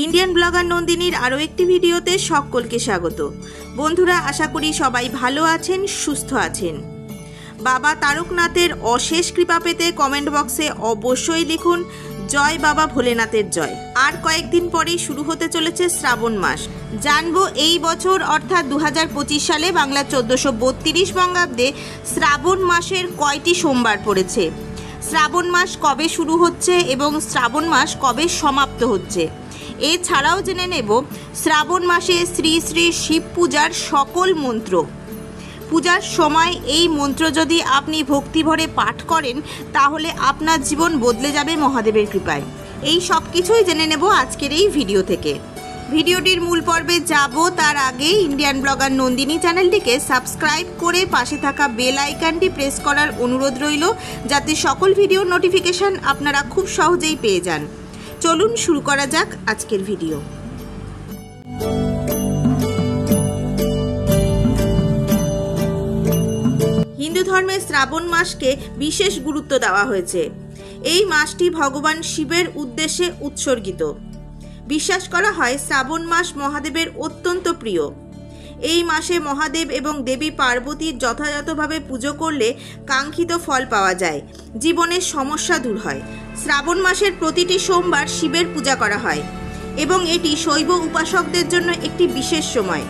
Indian blogger নন্দিনীর আরও একটি ভিডিওতে সকলকে স্বাগত। বন্ধুরা, আশা করি সবাই ভালো আছেন, সুস্থ আছেন। বাবা তারকনাথের অশেষ কৃপা পেতে কমেন্ট বক্সে অবশ্যই লিখুন জয় বাবা ভোলেনাথের জয়। আর কয়েকদিন পরেই শুরু হতে চলেছে শ্রাবণ মাস। জানবো এই বছর অর্থাৎ 2025 সালে বাংলা 1432 বঙ্গাব্দে শ্রাবণ মাসের কয়টি সোমবার পড়েছে, শ্রাবণ মাস কবে শুরু হচ্ছে এবং শ্রাবণ মাস কবে সমাপ্ত হচ্ছে। এছাড়াও জেনে নেব শ্রাবণ মাসে শ্রী শ্রী শিব পূজার সকল মন্ত্র। পূজার সময় এই মন্ত্র যদি আপনি ভক্তিভরে পাঠ করেন তাহলে আপনার জীবন বদলে যাবে মহাদেবের কৃপায়। এই সব কিছুই জেনে নেব আজকের এই ভিডিও থেকে। ভিডিওটির মূল পর্বে যাব তার আগে ইন্ডিয়ান ব্লগার নন্দিনী চ্যানেলটিকে সাবস্ক্রাইব করে পাশে থাকা বেল আইকনটি প্রেস করার অনুরোধ রইল, যাতে সকল ভিডিওর নোটিফিকেশন আপনারা খুব সহজেই পেয়ে যান। চলুন শুরু করা যাক আজকের ভিডিও। হিন্দু ধর্মে শ্রাবণ মাসকে বিশেষ গুরুত্ব দেওয়া হয়েছে। এই মাসটি ভগবান শিবের উদ্দেশ্যে উৎসর্গিত। বিশ্বাস করা হয় শ্রাবণ মাস মহাদেবের অত্যন্ত প্রিয়। এই মাসে মহাদেব এবং দেবী পার্বতীর যথাযথভাবে পুজো করলে কাঙ্ক্ষিত ফল পাওয়া যায়, জীবনের সমস্যা দূর হয়। শ্রাবণ মাসের প্রতিটি সোমবার শিবের পূজা করা হয় এবং এটি শৈব উপাসকদের জন্য একটি বিশেষ সময়।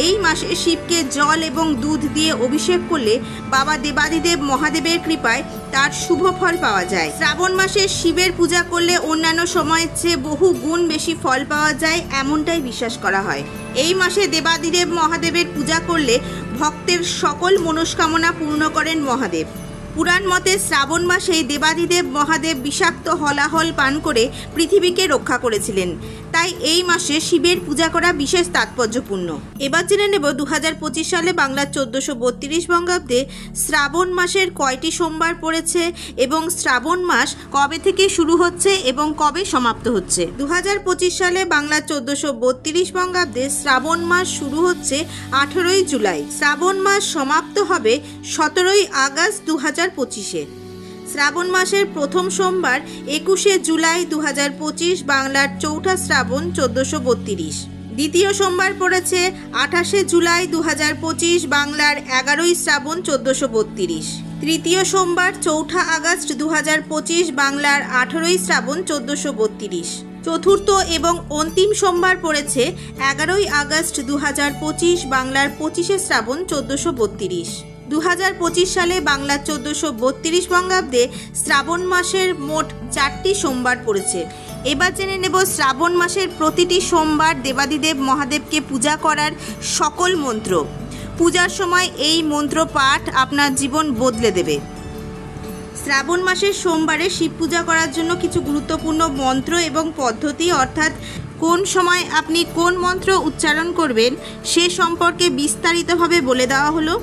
এই মাসে শিবকে জল এবং দুধ দিয়ে অভিষেক করলে বাবা দেবাদিদেব মহাদেবের কৃপায় তার শুভ ফল পাওয়া যায়। শ্রাবণ মাসে শিবের পূজা করলে অন্যান্য সময়ের চেয়ে বহু গুণ বেশি ফল পাওয়া যায়, এমনটাই বিশ্বাস করা হয়। এই মাসে দেবাদিদেব মহাদেবের পূজা করলে ভক্তের সকল মনস্কামনা পূর্ণ করেন মহাদেব। পুরাণ মতে শ্রাবণ মাসেই দেবাদিদেব মহাদেব বিষাক্ত হলাহল পান করে পৃথিবীকে রক্ষা করেছিলেন, তাই এই মাসে শিবের পূজা করা বিশেষ তাৎপর্যপূর্ণ। এবার জেনে নেব 2025 সালে বাংলা 1432 বঙ্গাব্দে শ্রাবণ মাসের কয়টি সোমবার পড়েছে এবং শ্রাবণ মাস কবে থেকে শুরু হচ্ছে এবং কবে সমাপ্ত হচ্ছে। 2025 সালে বাংলা 1432 বঙ্গাব্দে শ্রাবণ মাস শুরু হচ্ছে 18ই জুলাই। শ্রাবণ মাস সমাপ্ত হবে 17ই আগস্ট 2025-এ। শ্রাবণ মাসের প্রথম সোমবার 21শে জুলাই 2025 বাংলার চৌঠা শ্রাবণ 1432। দ্বিতীয় সোমবার পড়েছে 28শে জুলাই 2025 বাংলার 11ই শ্রাবণ 1432। তৃতীয় সোমবার চৌঠা আগস্ট 2025 বাংলার 18ই শ্রাবণ 1432। চতুর্থ এবং অন্তিম সোমবার পড়েছে 11ই আগস্ট 2025 বাংলার 25শে শ্রাবণ 1432। 2025 সালে বাংলা 1432 বঙ্গাব্দে শ্রাবণ মাসের মোট 4টি সোমবার পড়েছে। এবার জেনে নেব শ্রাবণ মাসের প্রতিটি সোমবার দেবাদিদেব মহাদেবকে পূজা করার সকল মন্ত্র। পূজার সময় এই মন্ত্র পাঠ আপনার জীবন বদলে দেবে। শ্রাবণ মাসের সোমবারে শিব পূজা করার জন্য কিছু গুরুত্বপূর্ণ মন্ত্র এবং পদ্ধতি, অর্থাৎ কোন সময় আপনি কোন মন্ত্র উচ্চারণ করবেন সে সম্পর্কে বিস্তারিতভাবে বলে দেওয়া হলো।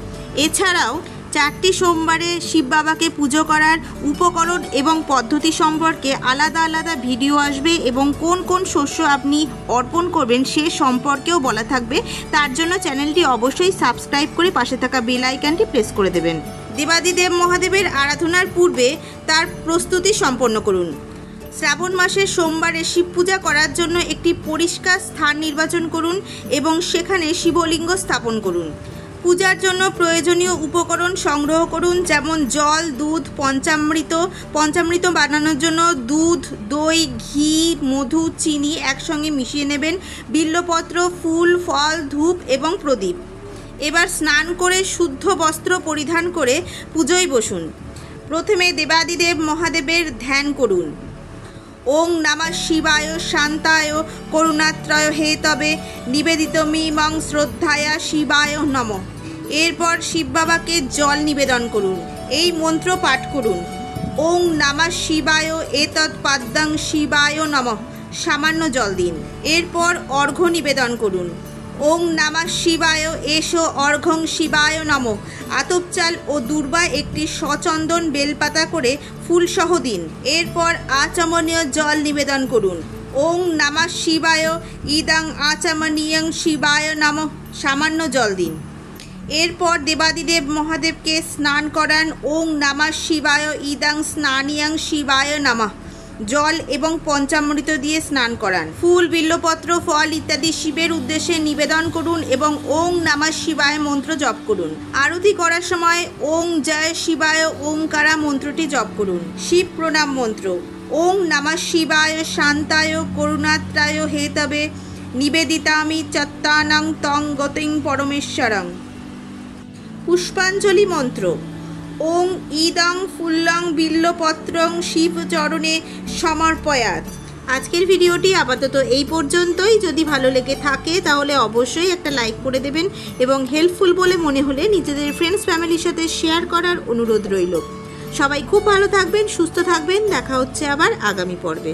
এছাড়াও 4টি সোমবারে শিব বাবাকে পুজো করার উপকরণ এবং পদ্ধতি সম্পর্কে আলাদা আলাদা ভিডিও আসবে এবং কোন কোন শস্য আপনি অর্পণ করবেন সে সম্পর্কেও বলা থাকবে। তার জন্য চ্যানেলটি অবশ্যই সাবস্ক্রাইব করে পাশে থাকা বেল আইকনটি প্রেস করে দেবেন। দেবাদিদেব মহাদেবের আরাধনার পূর্বে তার প্রস্তুতি সম্পন্ন করুন। শ্রাবণ মাসের সোমবারে শিব পূজা করার জন্য একটি পরিষ্কার স্থান নির্বাচন করুন এবং সেখানে শিবলিঙ্গ স্থাপন করুন। পূজার জন্য প্রয়োজনীয় উপকরণ সংগ্রহ করুন, যেমন জল, দুধ, পঞ্চামৃত বানানোর জন্য দুধ, দই, ঘি, মধু, চিনি একসঙ্গে মিশিয়ে নেবেন, বিল্লপত্র, ফুল, ফল, ধূপ এবং প্রদীপ। এবার স্নান করে শুদ্ধ বস্ত্র পরিধান করে পুজোয় বসুন। প্রথমে দেবাদিদেব মহাদেবের ধ্যান করুন। ওং নমঃ শিবায় শান্তায় করুণাত্রয় হে তবে নিবেদিতমিমং শ্রদ্ধায়া শিবায় নমঃ। এরপর শিব বাবাকে জল নিবেদন করুন। এই মন্ত্র পাঠ করুন। ওং নমঃ শিবায় এতৎ পাদ্যং শিবায় নমঃ। সামান্য জল দিন। এরপর অর্ঘ্য নিবেদন করুন। ওং নমঃ শিবায় এসো অর্ঘ্যং শিবায় নমঃ। আতপ চাল ও দূর্বা একটি সচন্দন বেলপাতা করে ফুলসহ দিন। এরপর আচমনীয় জল নিবেদন করুন। ওং নমঃ শিবায় ইদং আচমনীয়ং শিবায় নমঃ। সামান্য জল দিন। এরপর দেবাদিদেব মহাদেবকে স্নান করান। ওং নমঃ শিবায় ইদং স্নানিয়ং শিবায় নমঃ। জল এবং পঞ্চামৃত দিয়ে স্নান করান। ফুল, বিল্লপত্র, ফল ইত্যাদি শিবের উদ্দেশ্যে নিবেদন করুন এবং ওং নমঃ শিবায় মন্ত্র জপ করুন। আরতি করার সময় ওং জয় শিবায় ওঙ্কারা মন্ত্রটি জপ করুন। শিব প্রণাম মন্ত্র: ওং নমঃ শিবায় শান্তায় করুণাত্রায় হেতবে নিবেদিতামি চত্তানাং তং গতিং পরমেশ্বরং। পুষ্পাঞ্জলি মন্ত্র: ওং ইদং ফুল্লং বিল্লপত্রং শিব চরণে সমর্পয়াৎ। আজকের ভিডিওটি আপাতত এই পর্যন্তই। যদি ভালো লেগে থাকে তাহলে অবশ্যই একটা লাইক করে দেবেন এবং হেল্পফুল বলে মনে হলে নিজেদের ফ্রেন্ডস ফ্যামিলির সাথে শেয়ার করার অনুরোধ রইল। সবাই খুব ভালো থাকবেন, সুস্থ থাকবেন। দেখা হচ্ছে আবার আগামী পর্বে।